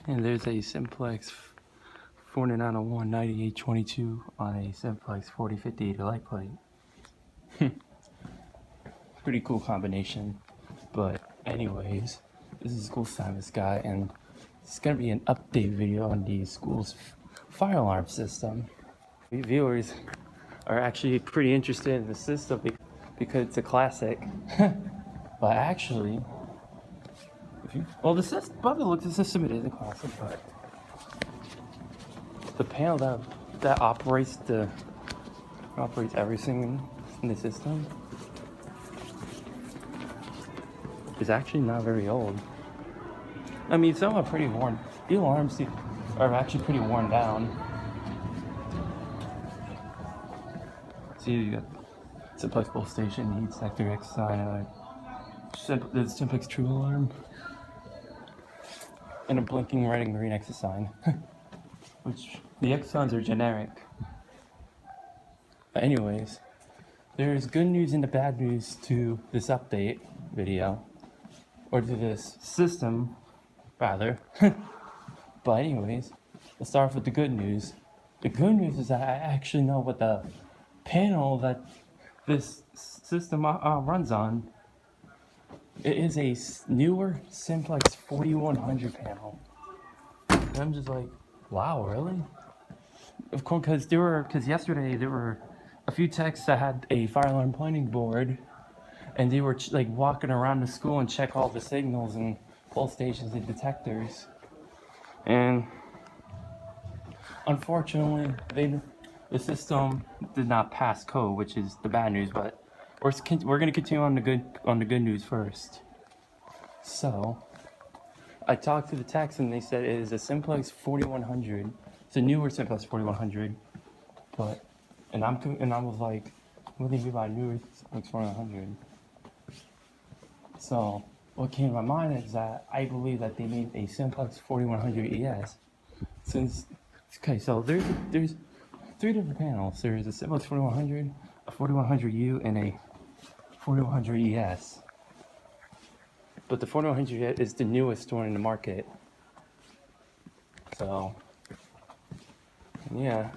And there's a Simplex 4901 9822 on a Simplex 4058 light plate. Pretty cool combination. But anyways, this is School Simon's guy, and it's gonna be an update video on the school's fire alarm system. Viewers are actually pretty interested in the system because it's a classic. But actually, by the look, the system it is a classic, but the panel that operates everything in the system is actually not very old. I mean, some are pretty worn. The alarms are actually pretty worn down. See, you got Simplex Pulse Station, heat sector, X sign, the Simplex True Alarm, and a blinking red and green X sign. Which the X signs are generic. But anyways, there's good news and the bad news to this update video, or to this system, rather. But anyways, let's start off with the good news. The good news is that I actually know what the panel that this system runs on. It is a newer Simplex 4100 panel. And I'm just like, wow, really? Of course, because yesterday there were a few techs that had a fire alarm pointing board, and they were like walking around the school and check all the signals and pulse stations and detectors. And unfortunately, the system did not pass code, which is the bad news. But we're going to continue on the good news first. So I talked to the techs and they said it is a Simplex 4100. It's a newer Simplex 4100. And I was like, what do you mean by newer Simplex 4100? So what came to my mind is that I believe that they made a Simplex 4100 ES. So there's three different panels. There's a Simplex 4100, a 4100U, and a 4100 ES. But the 4100 is the newest one in the market. So yeah,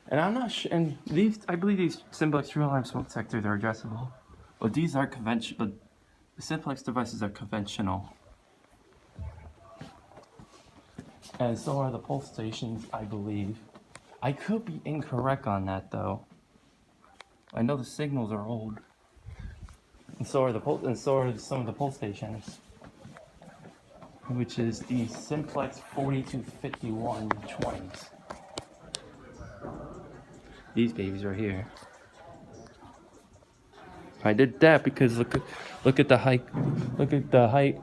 and I'm not sure. And I believe these Simplex True Alarm smoke detectors are addressable, but these are conventional. The Simplex devices are conventional, and so are the pulse stations, I believe. I could be incorrect on that though. I know the signals are old, and so are some of the pulse stations, which is the Simplex 4251 20s. These babies right here. I did that because look at the height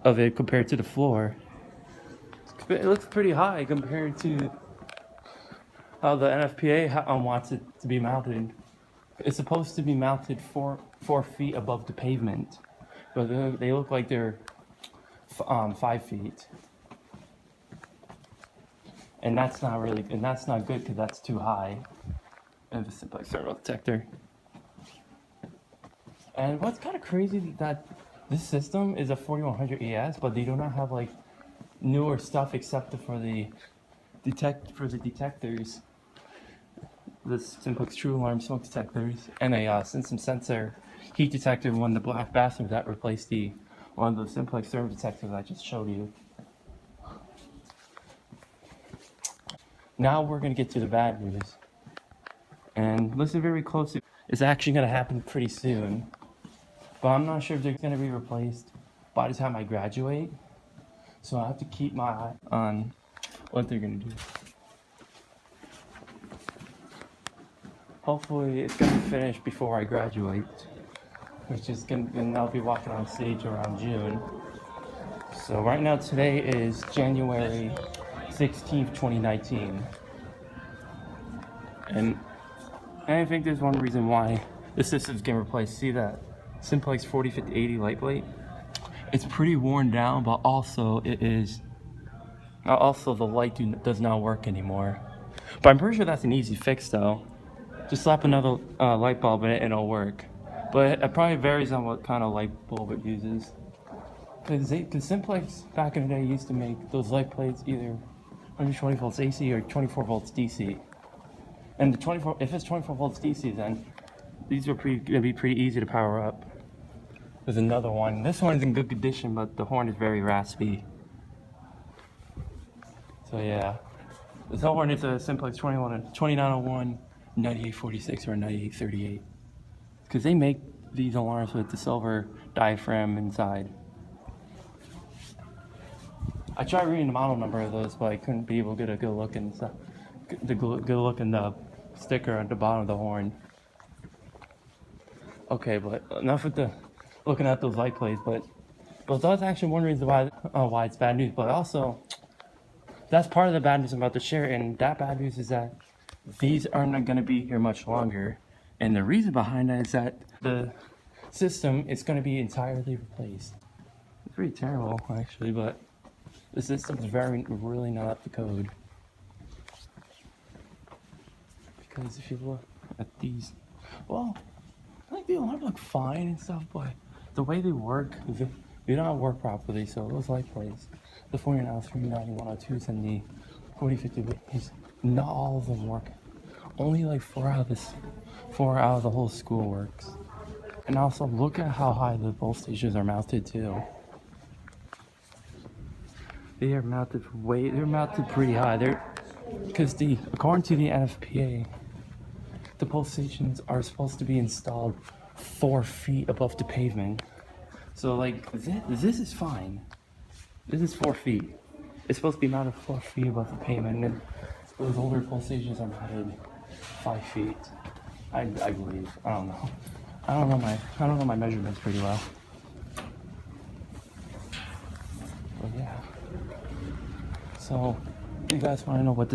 of it compared to the floor. It looks pretty high compared to how the NFPA wants it to be mounted. It's supposed to be mounted 4 feet above the pavement, but they look like they're 5 feet, and that's not good because that's too high. And the Simplex thermal detector. And what's kind of crazy that this system is a 4100 ES, but they do not have like newer stuff except for the detectors, the Simplex True Alarm smoke detectors, and a Simpson sensor heat detector, one of the black bathrooms that replaced one of the Simplex thermal detectors I just showed you. Now we're gonna get to the bad news, and listen very closely. It's actually gonna happen pretty soon. But I'm not sure if they're going to be replaced by the time I graduate. So I have to keep my eye on what they're going to do. Hopefully it's going to be finished before I graduate, and I'll be walking on stage around June. So right now, today is January 16th, 2019. And I think there's one reason why the system's getting replaced. See that Simplex 405080 light plate? It's pretty worn down, but also the light does not work anymore. But I'm pretty sure that's an easy fix though. Just slap another light bulb in it and it'll work. But it probably varies on what kind of light bulb it uses. Because Simplex back in the day used to make those light plates either 120 volts AC or 24 volts DC. And the 24, if it's 24 volts DC, then these are gonna be pretty easy to power up. There's another one. This one's in good condition, but the horn is very raspy. So yeah, this horn is a Simplex 2901, 9846 or 9838. Because they make these alarms with the silver diaphragm inside. I tried reading the model number of those, but I couldn't be able to get a good look in the sticker at the bottom of the horn. Okay, but enough with the looking at those light plates. But that's actually one reason why it's bad news. But also, that's part of the bad news I'm about to share. And that bad news is that these are not going to be here much longer. And the reason behind that is that the system is going to be entirely replaced. It's pretty terrible, actually, but the system's really not up to code. Because if you look at these, well, I think the alarms look fine and stuff, but the way they work, they don't work properly. So those light plates, the 49, 390, 102s, and the 4050s, not all of them work. Only like 4 out of the whole school works. And also look at how high the pole stations are mounted too. They are mounted pretty high. Because according to the NFPA, the pole stations are supposed to be installed 4 feet above the pavement. So like this is fine. This is 4 feet. It's supposed to be mounted 4 feet above the pavement, and those older pole stations are mounted 5 feet. I believe. I don't know. I don't know my measurements pretty well. But yeah. So you guys want to know what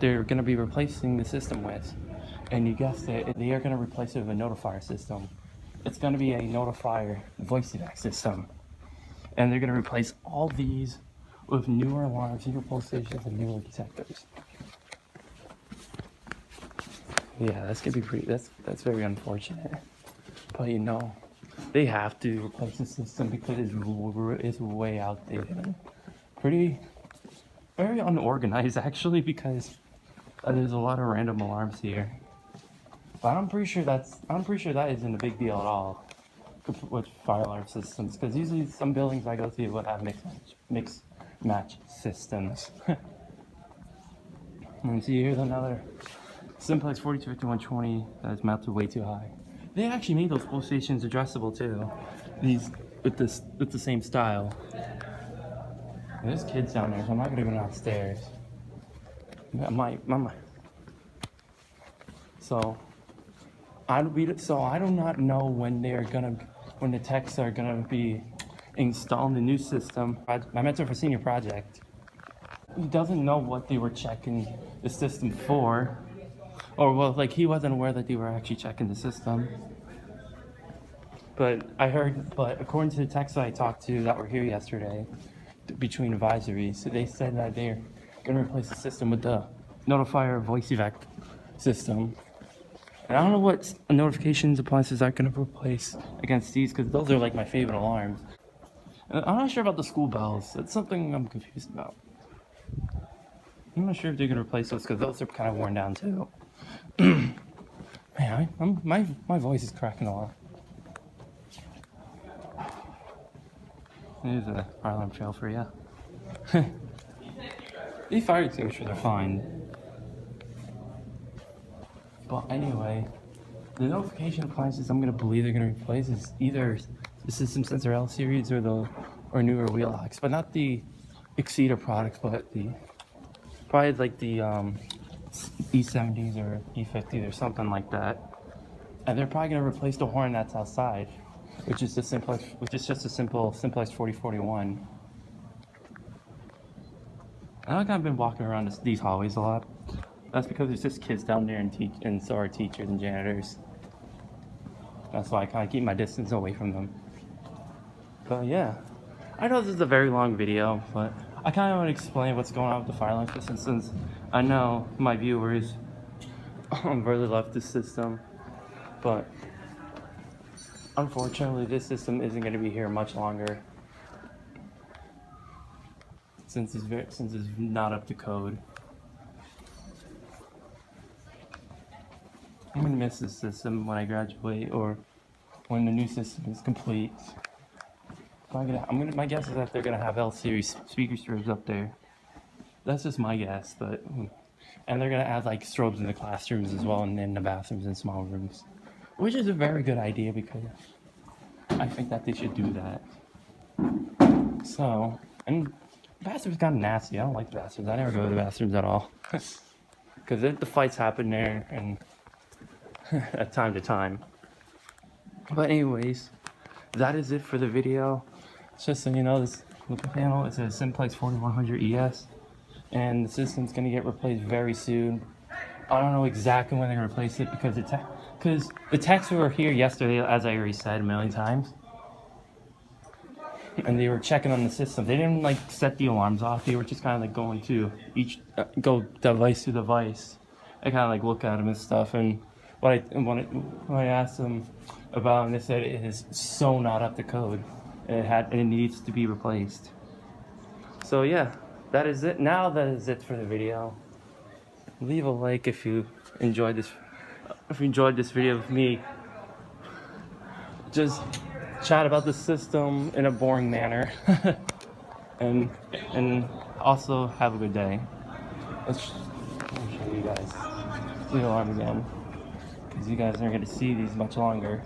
they're going to be replacing the system with, and you guessed it, they are going to replace it with a notifier system. It's going to be a notifier voice evac system, and they're going to replace all these with newer alarms, newer pole stations, and newer detectors. Yeah, that's gonna be that's very unfortunate. But you know, they have to replace the system because it's way outdated. Very unorganized actually, because there's a lot of random alarms here. But I'm pretty sure that isn't a big deal at all with fire alarm systems, because usually some buildings I go to would have mix match systems. And see, here's another Simplex 425120 that's mounted way too high. They actually made those pole stations adjustable too. These with the same style. There's kids down there, so I'm not gonna go downstairs. So I do not know when the techs are gonna be installing the new system. My mentor for senior project, he doesn't know what they were checking the system for, or well, like he wasn't aware that they were actually checking the system. But according to the techs I talked to that were here yesterday, between advisories, they said that they're gonna replace the system with the notifier voice evac system. And I don't know what notifications appliances are gonna replace against these, because those are like my favorite alarms. And I'm not sure about the school bells. That's something I'm confused about. I'm not sure if they're gonna replace those, because those are kind of worn down too. Man, my voice is cracking a lot. Here's a fire alarm trail for you. These fire extinguishers are fine. But anyway, the notification appliances I'm gonna believe they're gonna replace is either the System Sensor L series or newer wheel locks, but not the Exceeder products, but probably like the E70s or E50s or something like that. And they're probably gonna replace the horn that's outside, which is just a simple Simplex 4041. I've kind of been walking around these hallways a lot. That's because there's just kids down there and so are teachers and janitors. That's why I kind of keep my distance away from them. But yeah, I know this is a very long video, but I kind of want to explain what's going on with the fire alarm system, since I know my viewers really love this system. But unfortunately, this system isn't going to be here much longer. since it's not up to code. I'm gonna miss this system when I graduate or when the new system is complete. My guess is that they're gonna have L series speaker strobes up there. That's just my guess, but and they're gonna add like strobes in the classrooms as well, and in the bathrooms and small rooms, which is a very good idea because I think that they should do that. So, and the bathrooms kind of nasty. I don't like the bathrooms. I never go to the bathrooms at all because the fights happen there and at time to time. But anyways, that is it for the video. Just so you know, this panel is a Simplex 4100 ES, and the system's gonna get replaced very soon. I don't know exactly when they're gonna replace it because the techs were here yesterday, as I already said a million times, and they were checking on the system. They didn't like set the alarms off. They were just kind of like going to go device to device. I kind of like look at them and stuff. And when I asked them about them, they said it is so not up to code. It needs to be replaced. So yeah, that is it. Now that is it for the video. Leave a like if you enjoyed this. If you enjoyed this video of me just chat about the system in a boring manner, and also have a good day. Let me show you guys the alarm again, because you guys aren't going to see these much longer.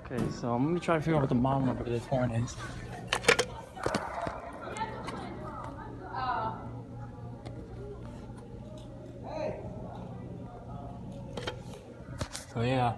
Okay, so I'm gonna try to figure out what the model number of this horn is. So yeah.